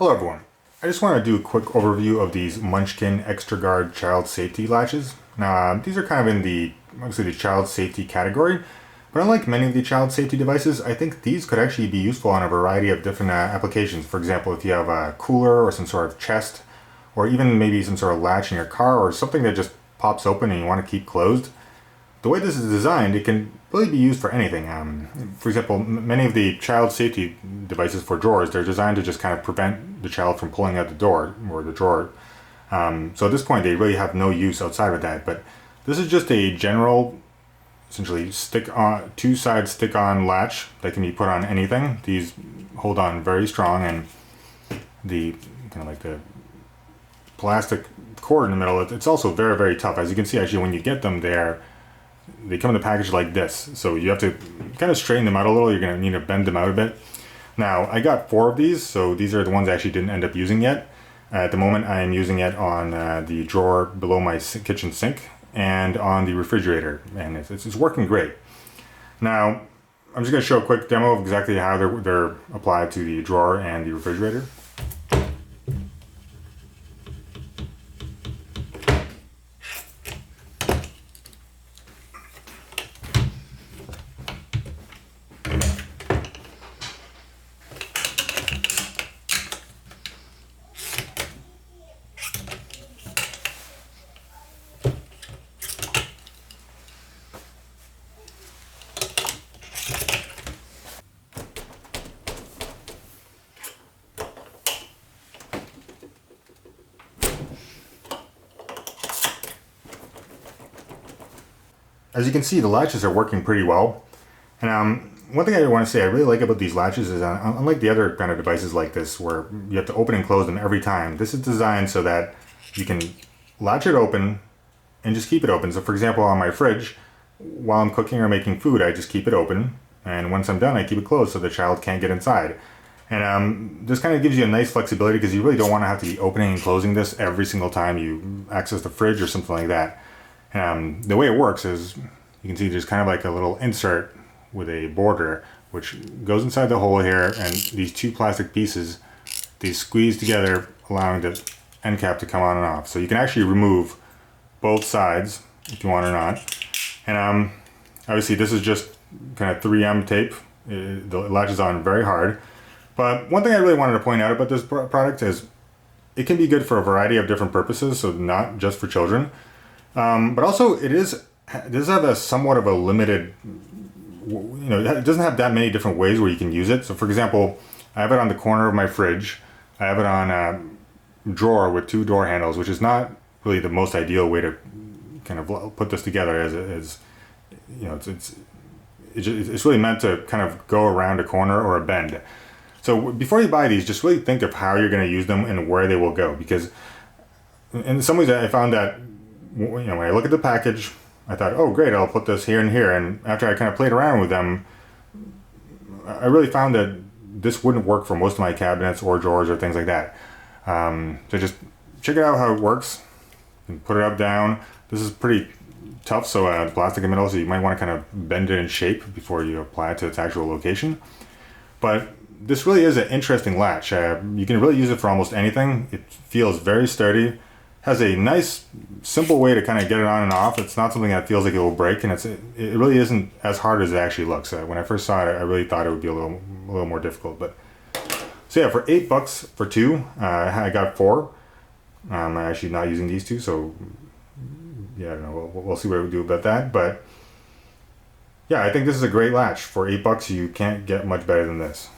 Hello everyone. I just want to do a quick overview of these Munchkin Xtraguard child safety latches. Now these are kind of in the, obviously the child safety category, but unlike many of the child safety devices, I think these could actually be useful on a variety of different applications. For example, if you have a cooler or some sort of chest, or even maybe some sort of latch in your car or something that just pops open and you want to keep closed. The way this is designed, it can really be used for anything. For example, many of the child safety devices for drawers, they're designed to just kind of prevent the child from pulling out the door or the drawer. So at this point, they really have no use outside of that. But this is just a general, essentially two-side stick-on latch that can be put on anything. These hold on very strong, and the kind of like the plastic cord in the middle, it's also very, very tough. As you can see, actually, when you get them, they come in a package like this, so you have to kind of straighten them out a little. You're going to need to bend them out a bit. Now, I got 4 of these, so these are the ones I actually didn't end up using yet. At the moment, I am using it on the drawer below my kitchen sink and on the refrigerator, and it's working great. Now, I'm just going to show a quick demo of exactly how they're applied to the drawer and the refrigerator. As you can see, the latches are working pretty well. And one thing I want to say I really like about these latches is unlike the other kind of devices like this where you have to open and close them every time, this is designed so that you can latch it open and just keep it open. So for example, on my fridge, while I'm cooking or making food, I just keep it open. And once I'm done, I keep it closed so the child can't get inside. And this kind of gives you a nice flexibility because you really don't want to have to be opening and closing this every single time you access the fridge or something like that. The way it works is, you can see there's kind of like a little insert with a border which goes inside the hole here, and these 2 plastic pieces, they squeeze together, allowing the end cap to come on and off. So you can actually remove both sides if you want or not. And obviously this is just kind of 3M tape. It latches on very hard. But one thing I really wanted to point out about this product is it can be good for a variety of different purposes, so not just for children. But also it does have a somewhat of a limited, it doesn't have that many different ways where you can use it. So for example, I have it on the corner of my fridge. I have it on a drawer with 2 door handles, which is not really the most ideal way to kind of put this together, as it's really meant to kind of go around a corner or a bend. So before you buy these, just really think of how you're going to use them and where they will go, because in some ways I found that when I look at the package, I thought, oh great, I'll put this here and here, and after I kind of played around with them, I really found that this wouldn't work for most of my cabinets or drawers or things like that. So just check it out how it works. You can put it up, down. This is pretty tough, so plastic in the middle, so you might want to kind of bend it in shape before you apply it to its actual location. But this really is an interesting latch. You can really use it for almost anything. It feels very sturdy. Has a nice, simple way to kind of get it on and off. It's not something that feels like it will break, and it really isn't as hard as it actually looks. When I first saw it, I really thought it would be a little more difficult. But so yeah, for $8 for 2, I got 4. I'm actually not using these 2, so yeah, I don't know. We'll see what we do about that. But yeah, I think this is a great latch for $8. You can't get much better than this.